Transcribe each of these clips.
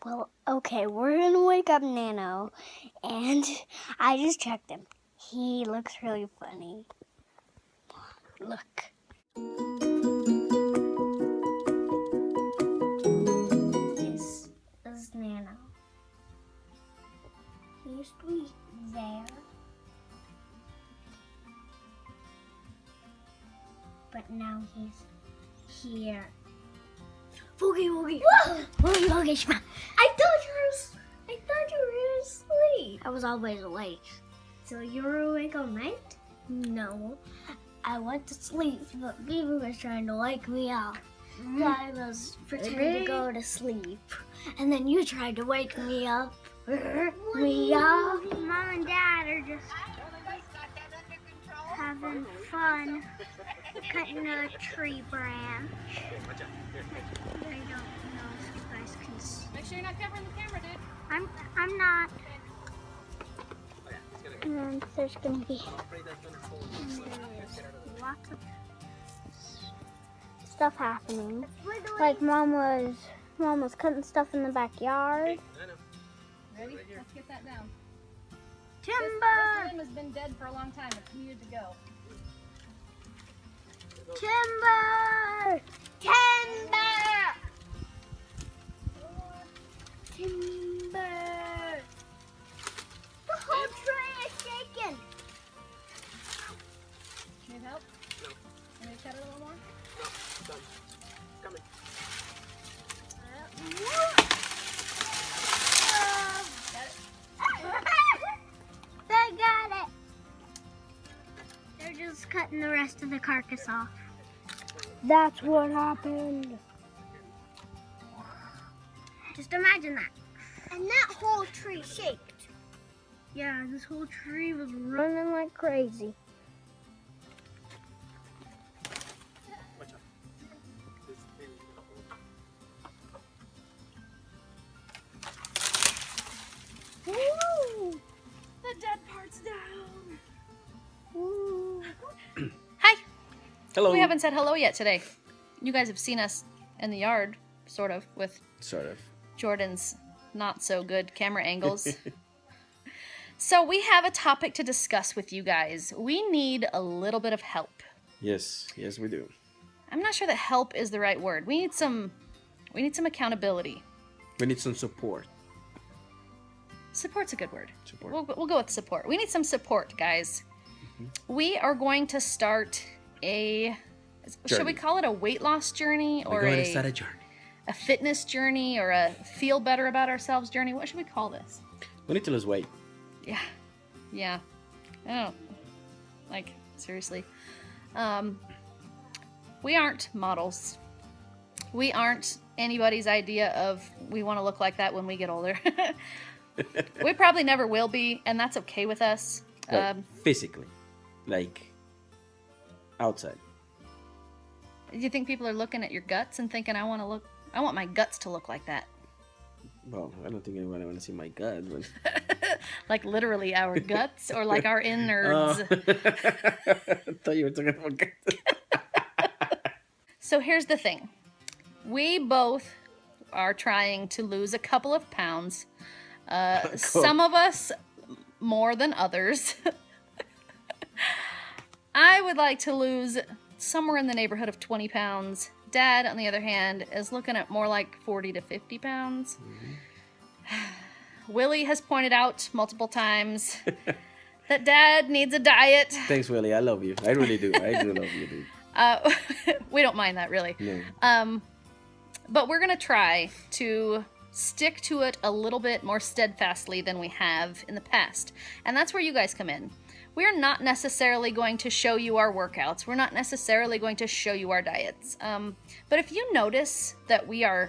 Well, okay, we're gonna wake up Nano, and I just checked him. He looks really funny. Look. This is Nano. He used to be there. But now he's here. Boogie, boogie. Boogie, boogie, shma. I thought you were asleep. I was always awake. So you were awake all night? No. I went to sleep, but Beaver was trying to wake me up. So I was pretending to go to sleep. And then you tried to wake me up. Me up. Mom and Dad are just having fun cutting a tree branch. I don't know if you guys can see. Make sure you're not covering the camera, dude. I'm not. And there's gonna be lots of stuff happening. Like mom was cutting stuff in the backyard. Ready? Let's get that down. Timber! This limb has been dead for a long time. It needed to go. Timber! Timber! Timber! The whole tree is shaking! Need help? No. Want me to cut it a little more? No, done. Coming. They got it! They're just cutting the rest of the carcass off. That's what happened. Just imagine that. And that whole tree shaked. Yeah, this whole tree was running like crazy. Watch out. This thing is gonna hold. Woo! The dead part's down. Woo! Hi. Hello. We haven't said hello yet today. You guys have seen us in the yard, sort of, with Sort of. Jordan's not so good camera angles. So we have a topic to discuss with you guys. We need a little bit of help. Yes, we do. I'm not sure that help is the right word. We need some accountability. We need some support. Support's a good word. Support. We'll go with support. We need some support, guys. We are going to start a should we Journey. call it a weight loss journey or We're going to start a journey. a fitness journey or a feel better about ourselves journey? What should we call this? We need to lose weight. Yeah. Oh, like seriously. We aren't models. We aren't anybody's idea of we want to look like that when we get older. We probably never will be, and that's okay with us. Like, physically. Like, outside. Do you think people are looking at your guts and thinking, I want my guts to look like that? Well, I don't think anyone want to see my gut, but... Like literally our guts or like our innards? I thought you were talking about guts. So here's the thing. We both are trying to lose a couple of pounds. Cool. Some of us more than others. I would like to lose somewhere in the neighborhood of 20 pounds. Dad, on the other hand, is looking at more like 40 to 50 pounds. Willie has pointed out multiple times that Dad needs a diet. Thanks, Willie. I love you. I really do. I do love you, dude. We don't mind that, really. No. But we're going to try to stick to it a little bit more steadfastly than we have in the past. And that's where you guys come in. We're not necessarily going to show you our workouts. We're not necessarily going to show you our diets. But if you notice that we are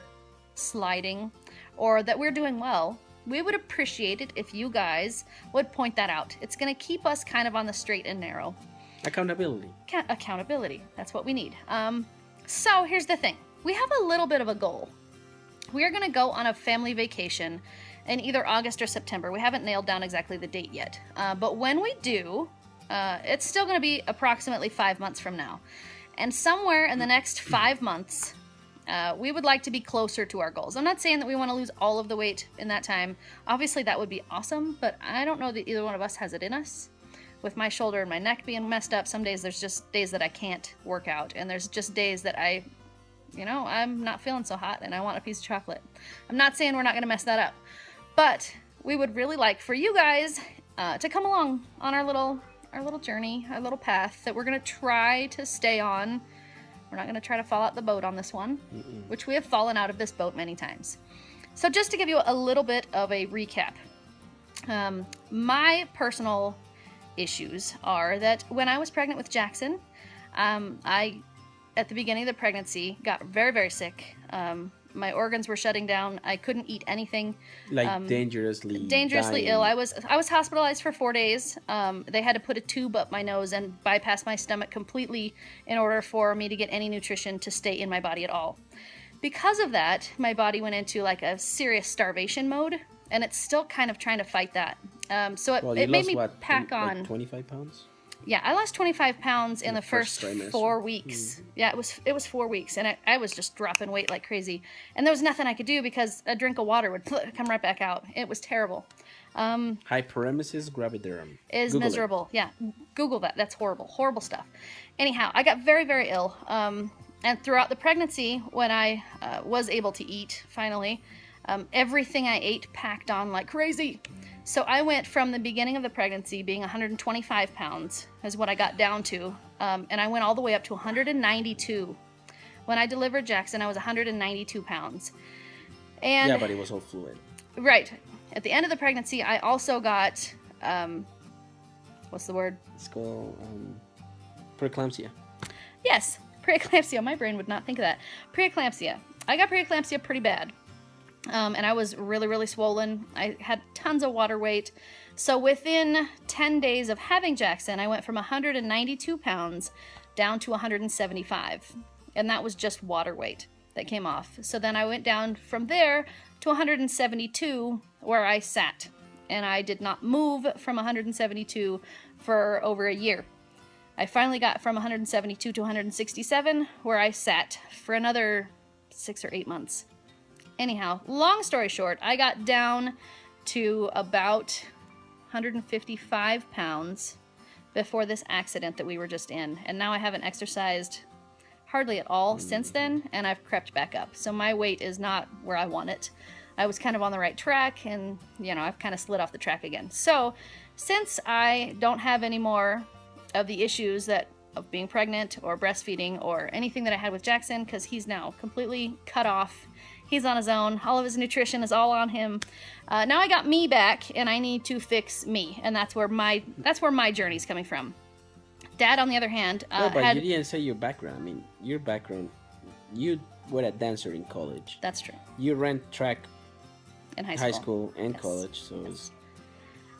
sliding or that we're doing well, we would appreciate it if you guys would point that out. It's going to keep us kind of on the straight and narrow. Accountability. Accountability. That's what we need. So here's the thing. We have a little bit of a goal. We are going to go on a family vacation in either August or September. We haven't nailed down exactly the date yet. But when we do, it's still going to be approximately 5 months from now. And somewhere in the next 5 months, we would like to be closer to our goals. I'm not saying that we want to lose all of the weight in that time. Obviously, that would be awesome, but I don't know that either one of us has it in us. With my shoulder and my neck being messed up, some days there's just days that I can't work out, and there's just days that I'm not feeling so hot and I want a piece of chocolate. I'm not saying we're not going to mess that up, but we would really like for you guys to come along on our little journey, our little path that we're going to try to stay on. We're not going to try to fall out the boat on this one, which we have fallen out of this boat many times. So just to give you a little bit of a recap, my personal issues are that when I was pregnant with Jackson, I, at the beginning of the pregnancy, got very, very sick. My organs were shutting down. I couldn't eat anything. Like dangerously dying. Ill. I was hospitalized for 4 days. They had to put a tube up my nose and bypass my stomach completely in order for me to get any nutrition to stay in my body at all. Because of that, my body went into like a serious starvation mode, and it's still kind of trying to fight that. So it made me pack on 25 pounds. Yeah, I lost 25 pounds in the first trimester. 4 weeks. Yeah, it was 4 weeks, and I was just dropping weight like crazy. And there was nothing I could do because a drink of water would come right back out. It was terrible. Hyperemesis gravidarum. Is Google miserable. It. Yeah, Google that. That's horrible. Horrible stuff. Anyhow, I got very, very ill. And throughout the pregnancy, when I was able to eat, finally, everything I ate packed on like crazy. So I went from the beginning of the pregnancy being 125 pounds is what I got down to. And I went all the way up to 192. When I delivered Jackson, I was 192 pounds. And yeah, but it was all fluid. Right. At the end of the pregnancy, I also got, what's the word? It's called preeclampsia. Yes, preeclampsia. My brain would not think of that. Preeclampsia. I got preeclampsia pretty bad. And I was really, really swollen. I had tons of water weight. So within 10 days of having Jackson, I went from 192 pounds down to 175. And that was just water weight that came off. So then I went down from there to 172, where I sat. And I did not move from 172 for over a year. I finally got from 172 to 167, where I sat for another 6 or 8 months. Anyhow, long story short, I got down to about 155 pounds before this accident that we were just in. And now I haven't exercised hardly at all since then, and I've crept back up. So my weight is not where I want it. I was kind of on the right track, and, I've kind of slid off the track again. So since I don't have any more of the issues of being pregnant or breastfeeding or anything that I had with Jackson, because he's now completely cut off. He's on his own. All of his nutrition is all on him. Now I got me back, and I need to fix me, and that's where my journey's coming from. Dad, on the other hand, but you didn't say your background. I mean, your background. You were a dancer in college. That's true. You ran track in high school and yes. college, so. Yes.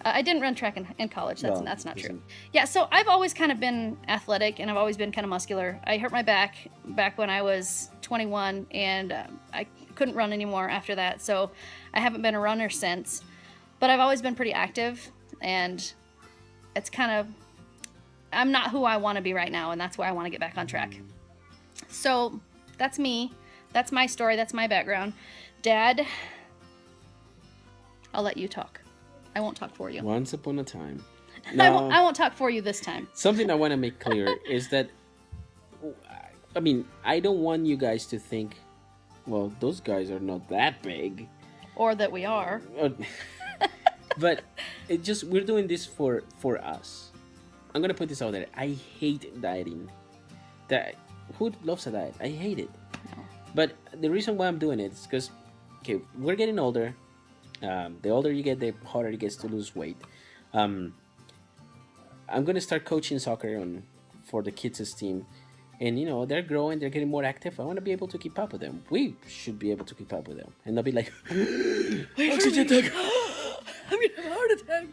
I didn't run track in college. That's not true. Listen. Yeah, so I've always kind of been athletic, and I've always been kind of muscular. I hurt my back when I was 21, and I couldn't run anymore after that. So I haven't been a runner since. But I've always been pretty active, and it's kind of, I'm not who I want to be right now, and that's why I want to get back on track. So that's me. That's my story. That's my background. Dad, I'll let you talk. I won't talk for you. Once upon a time. No, I won't talk for you this time. Something I want to make clear is that, I mean, I don't want you guys to think, well, those guys are not that big. Or that we are. But we're doing this for us. I'm going to put this out there. I hate dieting. Who loves a diet? I hate it. No. But the reason why I'm doing it is because, okay, we're getting older. The older you get, the harder it gets to lose weight. I'm gonna start coaching soccer for the kids' team, and they're growing, they're getting more active. I want to be able to keep up with them. We should be able to keep up with them, and not be like, oxygen tank. I'm gonna have a heart attack.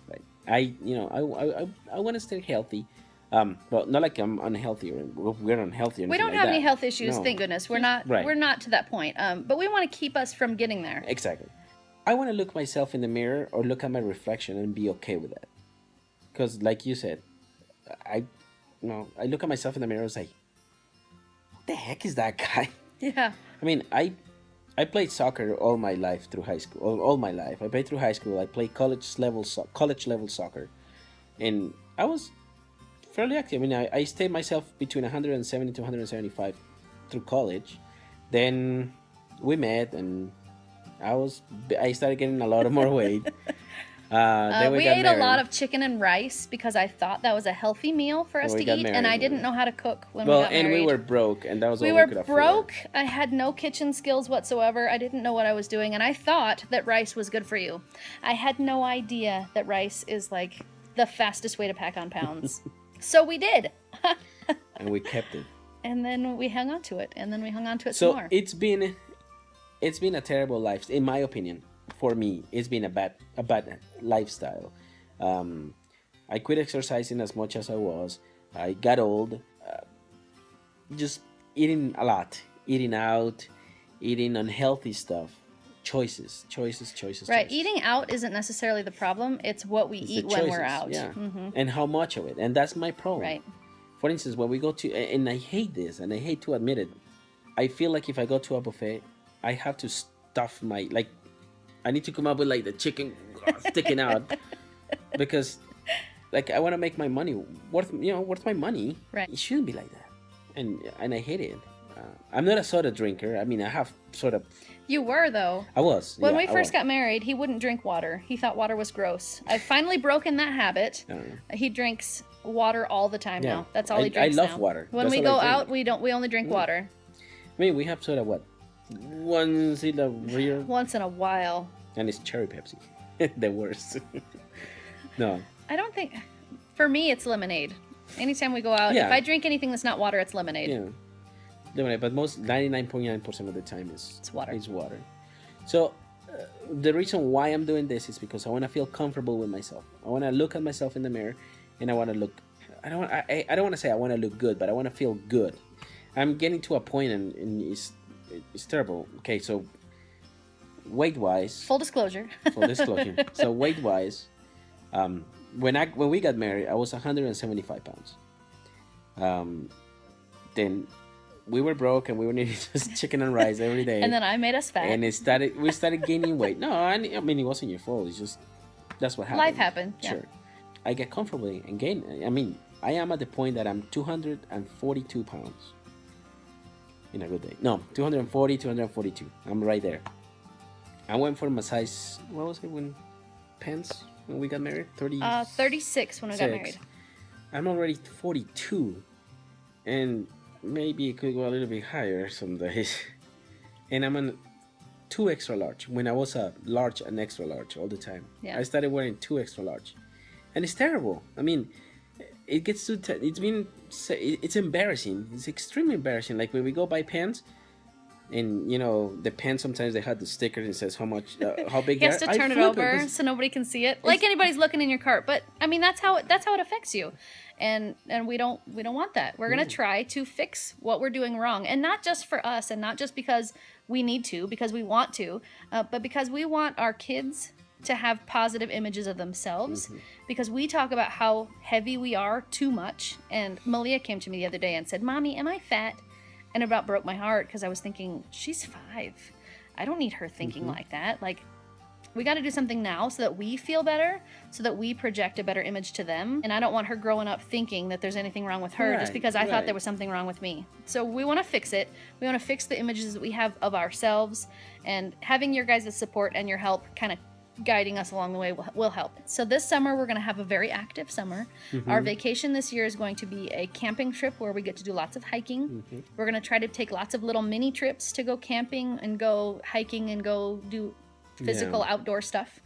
Right. I want to stay healthy. Well, not like I'm unhealthy or we're unhealthy. We don't have any health issues, no. Thank goodness. We're not. Right. We're not to that point. But we want to keep us from getting there. Exactly. I want to look myself in the mirror or look at my reflection and be okay with that. Because, like you said, I look at myself in the mirror and say, "What the heck is that guy?" Yeah. I mean, I played soccer all my life through high school. All my life, I played through high school. I played college level soccer, and I was fairly active. I mean, I stayed myself between 170 to 175 through college. Then we met, and I started getting a lot of more weight. Then we got ate married. a lot of chicken and rice because I thought that was a healthy meal for us When we to got eat, and married, I yeah. didn't know how to cook when Well, we got married. and we were broke, and that was We all were we could afford. broke. I had no kitchen skills whatsoever. I didn't know what I was doing, and I thought that rice was good for you. I had no idea that rice is like the fastest way to pack on pounds. So we did. And we kept it. And then we hung on to it, and then we hung on to it So some more. it's been a terrible life, in my opinion. For me, it's been a bad lifestyle. I quit exercising as much as I was. I got old. Just eating a lot, eating out, eating unhealthy stuff. Choices. Right, eating out isn't necessarily the problem. It's what we It's eat the when we're choices, out. yeah. Mm-hmm. And how much of it. And that's my problem. Right. For instance, when we go to, and I hate this, and I hate to admit it, I feel like if I go to a buffet, I have to stuff I need to come up with like the chicken sticking out, because like I want to make my money worth my money. Right. It shouldn't be like that, and I hate it. I'm not a soda drinker. I mean, I have soda. You were, though. I was. When yeah, we I first was. got married, he wouldn't drink water. He thought water was gross. I've finally broken that habit. He drinks water all the time Yeah. now. That's all he drinks I love now. water. When That's we all I go drink. out, we only drink water. I mean, we have soda once in a year, Once in a while. and it's cherry Pepsi, the worst. No. I don't think... For me, it's lemonade. Anytime we go out, Yeah. if I drink anything that's not water, it's lemonade. Yeah. Lemonade, but most 99.9% of the time It's water. Is water. So the reason why I'm doing this is because I want to feel comfortable with myself. I want to look at myself in the mirror, and I want to look. I don't want to say I want to look good, but I want to feel good. I'm getting to a point, and it's terrible. Okay, so weight wise. Full disclosure. Full disclosure. So weight wise, when we got married, I was 175 pounds. Then we were broke, and we were eating just chicken and rice every day. And then I made us fat. And we started gaining weight. No, I mean, it wasn't your fault. It's just, that's what happened. Life happened. Yeah. Sure. I get comfortable and gain. I mean, I am at the point that I'm 242 pounds in a good day. No, 240, 242. I'm right there. I went for my size, what was it pants when we got married? 36 when we got married. I'm already 42. And maybe it could go a little bit higher some days. And I'm on 2 extra large. When I was a large and extra large all the time. Yeah. I started wearing 2 extra large. And it's terrible. I mean, it gets to, it's embarrassing. It's extremely embarrassing. Like when we go buy pants, and the pants sometimes they have the sticker and says how much, how big He has they to are. turn it over so nobody can see it. Like anybody's looking in your cart. But I mean, that's how it affects you. And we don't want that. We're going to try to fix what we're doing wrong. And not just for us, and not just because we need to, because we want to, but because we want our kids to have positive images of themselves, because we talk about how heavy we are too much. And Malia came to me the other day and said, "Mommy, am I fat?" And it about broke my heart, because I was thinking, she's 5. I don't need her thinking like that. Like, we got to do something now so that we feel better, so that we project a better image to them. And I don't want her growing up thinking that there's anything wrong with her just because I thought there was something wrong with me. So we want to fix it. We want to fix the images that we have of ourselves, and having your guys' support and your help kind of guiding us along the way will help. So this summer, we're going to have a very active summer. Our vacation this year is going to be a camping trip where we get to do lots of hiking. We're going to try to take lots of little mini trips to go camping and go hiking and go do physical outdoor stuff.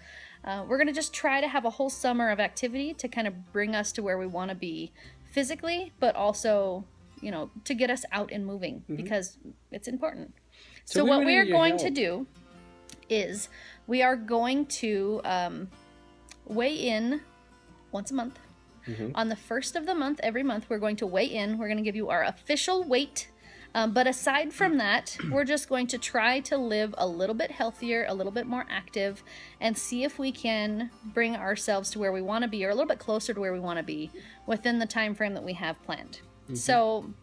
We're going to just try to have a whole summer of activity to kind of bring us to where we want to be physically, but also, to get us out and moving, because it's important. So what we're going to do is we are going to weigh in once a month. On the first of the month, every month, we're going to weigh in. We're going to give you our official weight. But aside from that, we're just going to try to live a little bit healthier, a little bit more active, and see if we can bring ourselves to where we want to be, or a little bit closer to where we want to be within the time frame that we have planned. So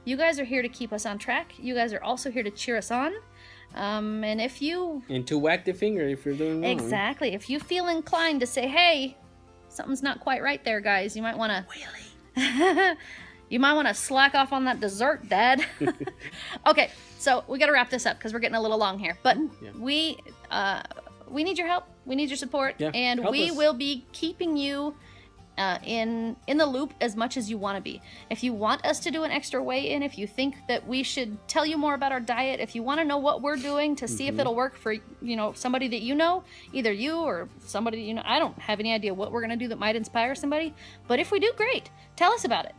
You guys are here to keep us on track. You guys are also here to cheer us on. And if you... And to whack the finger if you're doing wrong. Exactly. If you feel inclined to say, hey, something's not quite right there, guys, you might want to... Really? You might want to slack off on that dessert, Dad. Okay, so we got to wrap this up because we're getting a little long here. But we need your help. We need your support. Yeah, and we will be keeping you in the loop as much as you want to be. If you want us to do an extra weigh-in, if you think that we should tell you more about our diet, if you want to know what we're doing to see if it'll work for, you know, somebody that you know, either you or somebody you know, I don't have any idea what we're going to do that might inspire somebody. But if we do, great. Tell us about it.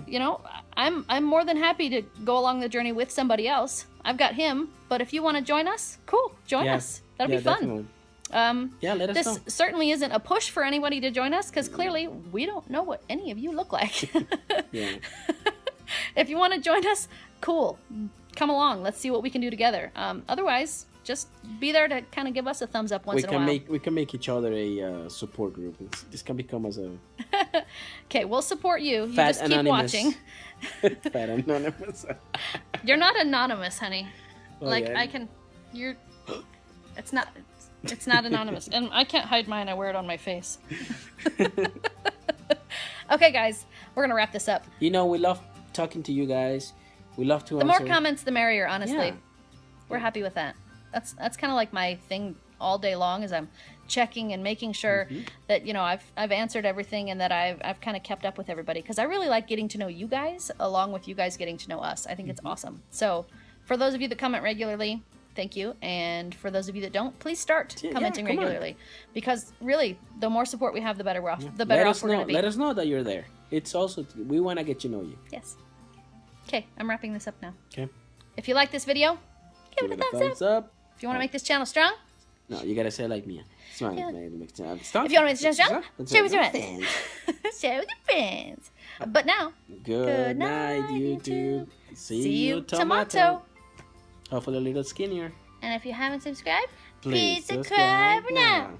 You know, I'm more than happy to go along the journey with somebody else. I've got him, but if you want to join us, cool, join us. That'll be fun. Let us know. This certainly isn't a push for anybody to join us because clearly we don't know what any of you look like. If you want to join us, cool, come along. Let's see what we can do together. Otherwise, just be there to kind of give us a thumbs up once in a while. We can make each other a support group. This can become as a... Okay, we'll support you. You Fat just keep Anonymous. watching. Fat Anonymous. You're not anonymous, honey. Oh, like, yeah. I can... You're... It's not anonymous. And I can't hide mine. I wear it on my face. Okay, guys. We're going to wrap this up. You know, we love talking to you guys. We love to The more comments, the merrier, honestly. Yeah. We're happy with that. That's kind of like my thing all day long is I'm checking and making sure that, you know, I've answered everything and that I've kind of kept up with everybody because I really like getting to know you guys along with you guys getting to know us. I think it's awesome. So for those of you that comment regularly, thank you. And for those of you that don't, please start commenting regularly because really the more support we have, the better we're off. The better off we're going to be. Let us know that you're there. It's also, we want to get to know you. Yes. Okay, I'm wrapping this up now. Okay. If you like this video, give it a thumbs up. If you want to make this channel strong, no, you gotta say it like me. if you want to make this channel strong, share with your friends. Share with your friends. But now, good night, YouTube. See you, tomato. Hopefully a little skinnier. And if you haven't subscribed, Please subscribe subscribe now. now.